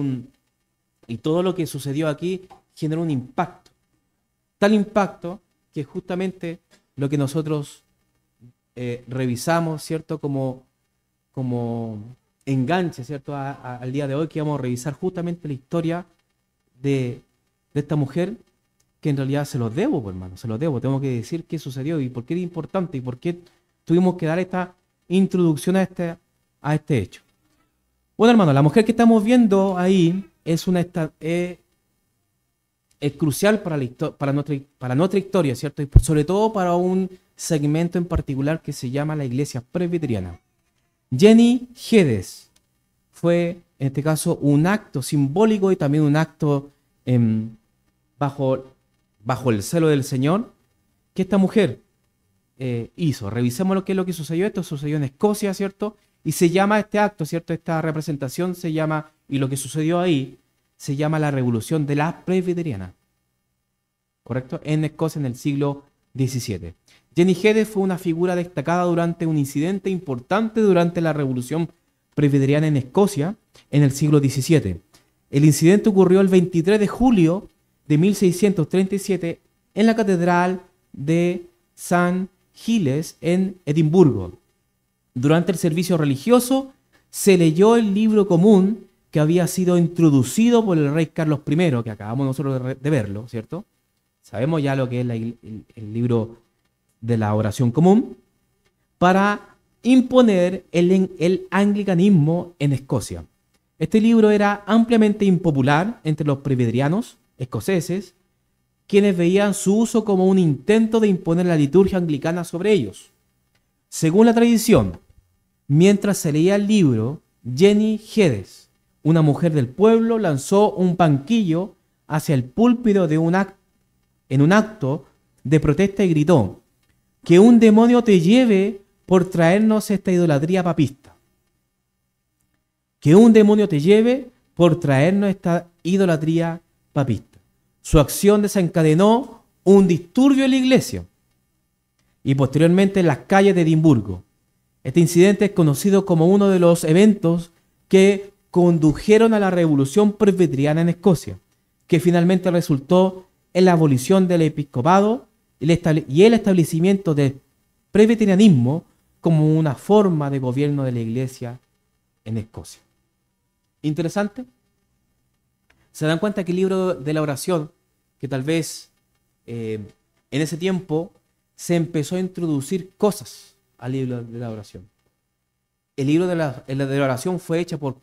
y todo lo que sucedió aquí generó un impacto. Tal impacto que justamente lo que nosotros revisamos, ¿cierto? Como enganche, ¿cierto? Al día de hoy, que vamos a revisar justamente la historia de esta mujer, que en realidad se los debo, pues, hermano, se los debo. Tengo que decir qué sucedió y por qué era importante y por qué tuvimos que dar esta introducción a este hecho. Bueno, hermano, la mujer que estamos viendo ahí es crucial para nuestra historia, ¿cierto? Y sobre todo para un segmento en particular que se llama la iglesia presbiteriana. Jenny Geddes fue, en este caso, un acto simbólico y también un acto bajo el celo del Señor que esta mujer hizo. Revisemos lo que es lo que sucedió. Esto sucedió en Escocia, ¿cierto? Y se llama este acto, ¿cierto? Esta representación se llama, y lo que sucedió ahí, se llama la Revolución de la Presbiteriana. ¿Correcto? En Escocia en el siglo XVII. Jenny Geddes fue una figura destacada durante un incidente importante durante la Revolución Presbiteriana en Escocia en el siglo XVII. El incidente ocurrió el 23 de julio de 1637 en la Catedral de St. Giles en Edimburgo. Durante el servicio religioso se leyó el libro común que había sido introducido por el rey Carlos I, que acabamos nosotros de verlo, ¿cierto? Sabemos ya lo que es el libro de la oración común. para imponer el anglicanismo en Escocia. Este libro era ampliamente impopular entre los presbiterianos escoceses, quienes veían su uso como un intento de imponer la liturgia anglicana sobre ellos. Según la tradición, mientras se leía el libro, Jenny Geddes, una mujer del pueblo, lanzó un banquillo hacia el púlpito en un acto de protesta y gritó: "Que un demonio te lleve por traernos esta idolatría papista. Que un demonio te lleve por traernos esta idolatría papista". Su acción desencadenó un disturbio en la iglesia y posteriormente en las calles de Edimburgo. Este incidente es conocido como uno de los eventos que condujeron a la revolución presbiteriana en Escocia, que finalmente resultó en la abolición del episcopado y el establecimiento del presbiterianismo como una forma de gobierno de la iglesia en Escocia. Interesante. Se dan cuenta que el libro de la oración, que tal vez en ese tiempo se empezó a introducir cosas al libro de la oración. El libro de la oración fue hecho por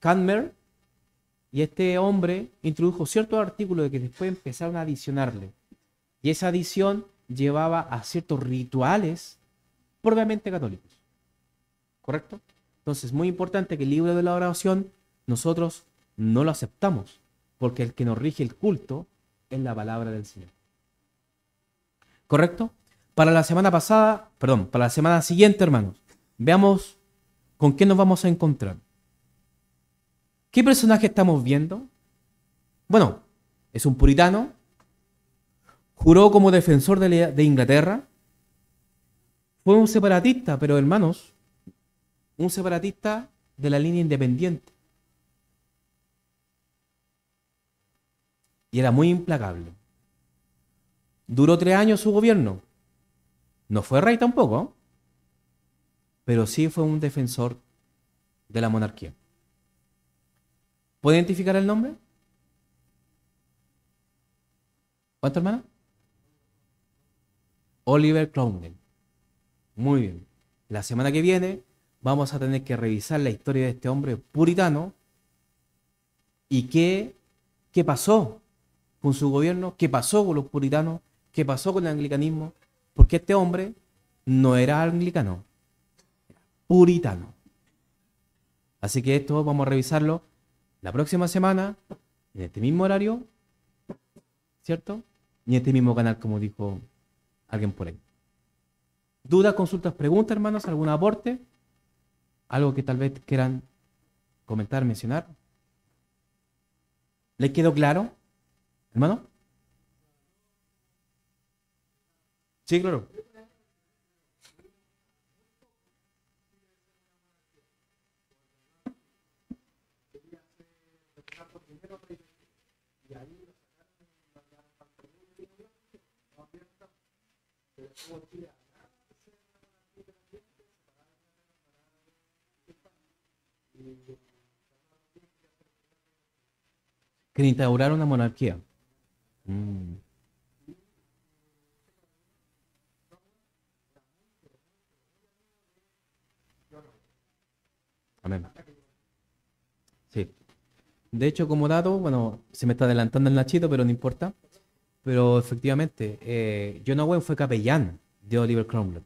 Cranmer, y este hombre introdujo ciertos artículos que después empezaron a adicionarle. Y esa adición llevaba a ciertos rituales propiamente católicos. ¿Correcto? Entonces, muy importante que el libro de la oración nosotros no lo aceptamos, porque el que nos rige el culto es la palabra del Señor. ¿Correcto? Para la semana siguiente, hermanos, veamos con qué nos vamos a encontrar. ¿Qué personaje estamos viendo? Bueno, es un puritano, juró como defensor de Inglaterra, fue un separatista, pero hermanos, un separatista de la línea independiente. Y era muy implacable. Duró 3 años su gobierno. No fue rey tampoco, pero sí fue un defensor de la monarquía. ¿Puede identificar el nombre? ¿Cuánto, hermano? Oliver Cromwell. Muy bien. La semana que viene vamos a tener que revisar la historia de este hombre puritano y qué pasó con su gobierno, qué pasó con los puritanos, qué pasó con el anglicanismo, porque este hombre no era anglicano, puritano. Así que esto vamos a revisarlo la próxima semana, en este mismo horario, ¿cierto? Y en este mismo canal, como dijo alguien por ahí. ¿Dudas, consultas, preguntas, hermanos? ¿Algún aporte? ¿Algo que tal vez quieran comentar, mencionar? ¿Les quedó claro, hermano? Sí, claro. Que instaurar una monarquía. Mm, amén. Sí. De hecho, como dato, bueno, se me está adelantando el Nachito, pero no importa. Pero efectivamente, John Owen fue capellán de Oliver Cromwell.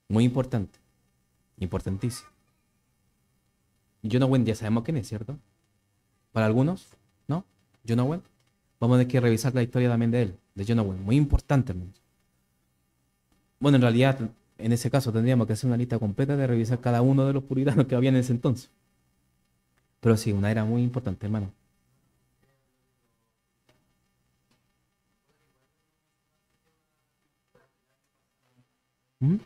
Muy importante. Importantísimo. John Owen ya sabemos quién es, ¿cierto? Para algunos, ¿no? John Owen. Vamos a tener que revisar la historia también de él, de John Owen. Muy importante, hermanos. Bueno, en realidad, en ese caso tendríamos que hacer una lista completa de revisar cada uno de los puritanos que había en ese entonces. Pero sí, una era muy importante, hermano. ¿Mm?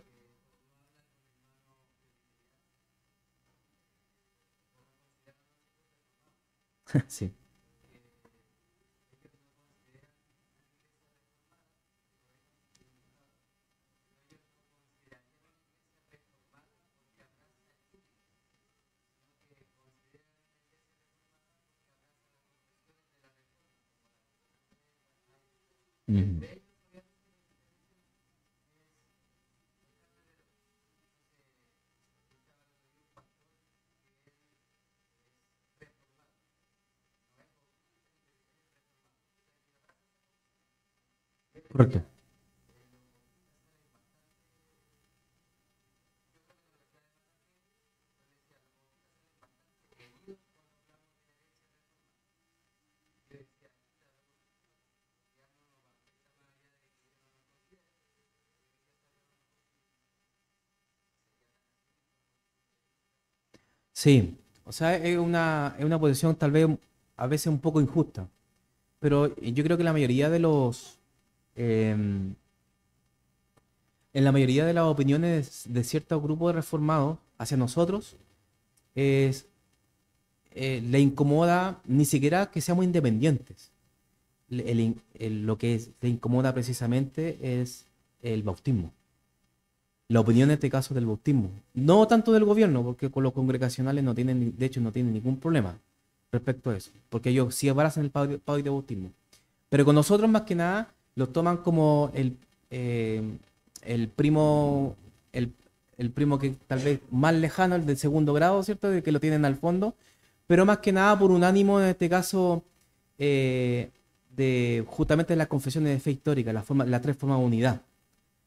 Sí. Mm. Correcto. Sí, o sea, es una posición tal vez a veces un poco injusta, pero yo creo que la mayoría de em, en la mayoría de las opiniones de ciertos grupos de reformados hacia nosotros, es, le incomoda ni siquiera que seamos independientes. Lo que le incomoda precisamente es el bautismo. La opinión en este caso del bautismo. No tanto del gobierno, porque con los congregacionales no tienen, de hecho, no tienen ningún problema respecto a eso, porque ellos sí abrazan el pacto de bautismo. Pero con nosotros más que nada lo toman como el primo, el, el primo que tal vez más lejano, el del segundo grado, ¿cierto? De que lo tienen al fondo, pero más que nada por un ánimo, en este caso, eh, de justamente las confesiones de fe histórica, las tres formas de unidad.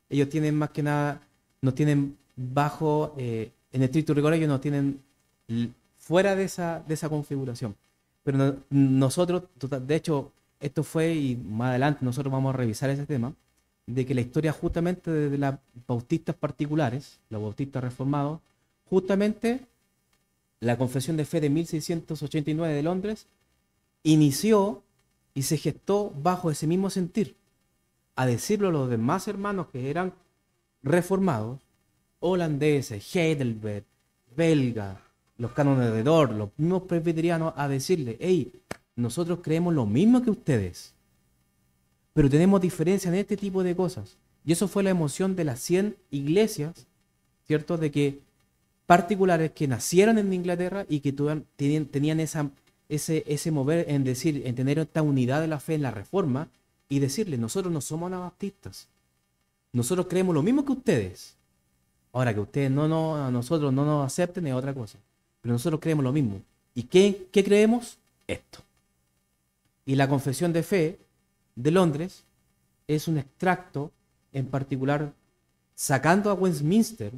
Ellos tienen más que nada, nos tienen bajo, en estricto rigor, ellos nos tienen fuera de esa configuración. Pero nosotros, de hecho, esto fue, y más adelante nosotros vamos a revisar ese tema, de que la historia justamente de las bautistas particulares, los bautistas reformados, justamente la Confesión de Fe de 1689 de Londres, inició y se gestó bajo ese mismo sentir. A decirlo los demás hermanos que eran reformados, holandeses, Heidelberg, belga, los cánones de Dort, los mismos presbiterianos, a decirle, hey, nosotros creemos lo mismo que ustedes, pero tenemos diferencia en este tipo de cosas. Y eso fue la emoción de las 100 iglesias, ¿cierto? De que particulares que nacieron en Inglaterra y que tenían ese mover en decir, en tener esta unidad de la fe en la reforma y decirle, nosotros no somos anabaptistas, nosotros creemos lo mismo que ustedes. Ahora que ustedes a nosotros no nos acepten es otra cosa, pero nosotros creemos lo mismo. ¿Y qué creemos? Esto. Y la Confesión de Fe de Londres es un extracto en particular sacando a Westminster,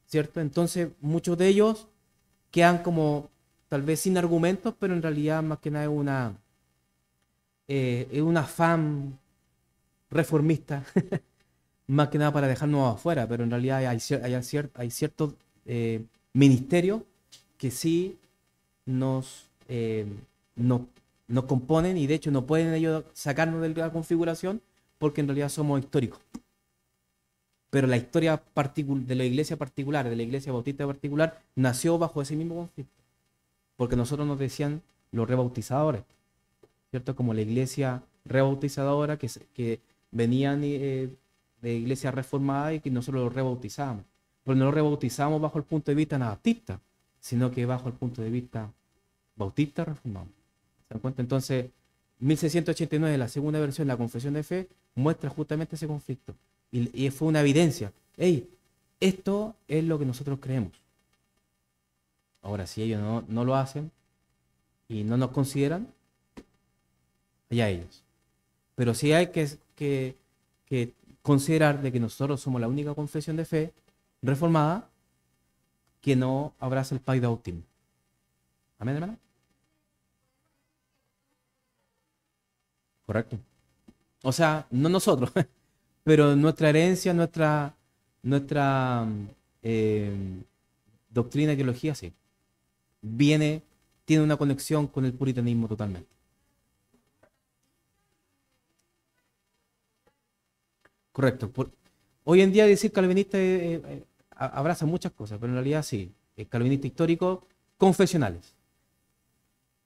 ¿cierto? Entonces muchos de ellos quedan como tal vez sin argumentos, pero en realidad más que nada es un afán reformista, más que nada para dejarnos afuera, pero en realidad hay ciertos ministerios que sí nos, nos, nos componen y de hecho no pueden ellos sacarnos de la configuración porque en realidad somos históricos. Pero la historia de la iglesia particular, de la iglesia bautista particular, nació bajo ese mismo conflicto. Porque nosotros nos decían los rebautizadores, ¿cierto? Como la iglesia rebautizadora que venían de iglesia reformada y que nosotros los rebautizábamos. Pero no los rebautizamos bajo el punto de vista anabaptista, sino que bajo el punto de vista bautista reformado. ¿Se dan cuenta? Entonces, 1689, la segunda versión de la Confesión de Fe, muestra justamente ese conflicto. Y fue una evidencia. Hey, esto es lo que nosotros creemos. Ahora, si ellos no lo hacen y no nos consideran, allá ellos. Pero sí hay que considerar de que nosotros somos la única confesión de fe reformada que no abraza el pacto de bautismo. ¿Amén, hermano? Correcto. O sea, no nosotros, pero nuestra herencia, nuestra eh, doctrina y teología, sí. Tiene una conexión con el puritanismo totalmente. Correcto. Hoy en día decir calvinista abraza muchas cosas, pero en realidad sí. Calvinista histórico, confesionales.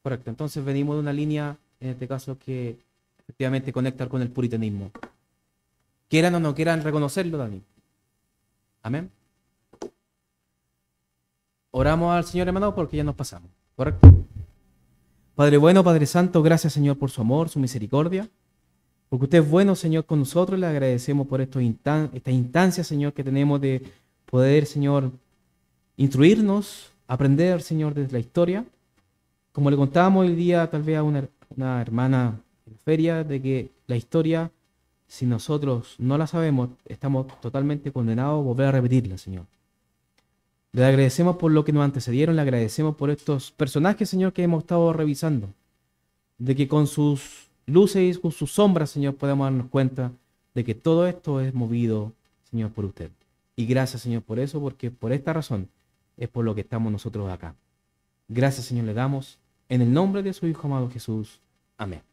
Correcto. Entonces venimos de una línea, en este caso, que efectivamente conecta con el puritanismo. Quieran o no quieran reconocerlo, Dani. Amén. Oramos al Señor, hermano, porque ya nos pasamos. ¿Correcto? Padre bueno, Padre santo, gracias, Señor, por su amor, su misericordia. Porque usted es bueno, Señor, con nosotros. Le agradecemos por esta instancia, Señor, que tenemos de poder, Señor, instruirnos, aprender, Señor, desde la historia. Como le contábamos hoy día, tal vez a una hermana en feria, de que la historia si nosotros no la sabemos, estamos totalmente condenados a volver a repetirla, Señor. Le agradecemos por lo que nos antecedieron, le agradecemos por estos personajes, Señor, que hemos estado revisando, de que con sus luces y con sus sombras, Señor, podamos darnos cuenta de que todo esto es movido, Señor, por usted. Y gracias, Señor, por eso, porque por esta razón es por lo que estamos nosotros acá. Gracias, Señor, le damos en el nombre de su Hijo amado Jesús. Amén.